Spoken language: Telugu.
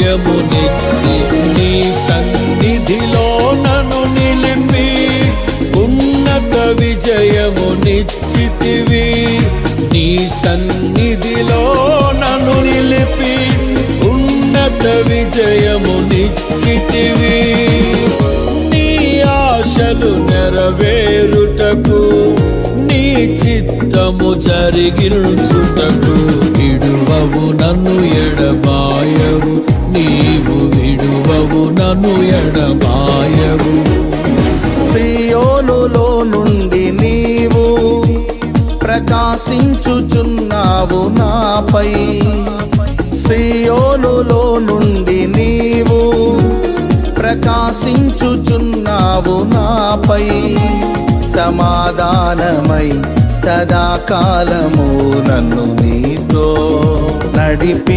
విజయమునిచ్చి నీ సన్నిధిలో నన్ను నిలిపి ఉన్నత విజయమునిచ్చితివి. నీ సన్నిధిలో నన్ను నిలిపి ఉన్నత విజయమునిచ్చితివి. నీ ఆశలు నెరవేరుటకు నీ చిత్తము జరిగించుటకు విడువవు నన్ను ఎడబాయవు, నీవు విడువవు నన్ను ఎడబాయవు. సియోనులో నుండి నీవు ప్రకాశించుచున్నావు నాపై, సియోనులో నుండి నీవు ప్రకాశించుచున్నావు నాపై. సమాధానమై సదాకాలము నన్ను నీతో నడిపించుచున్నావు.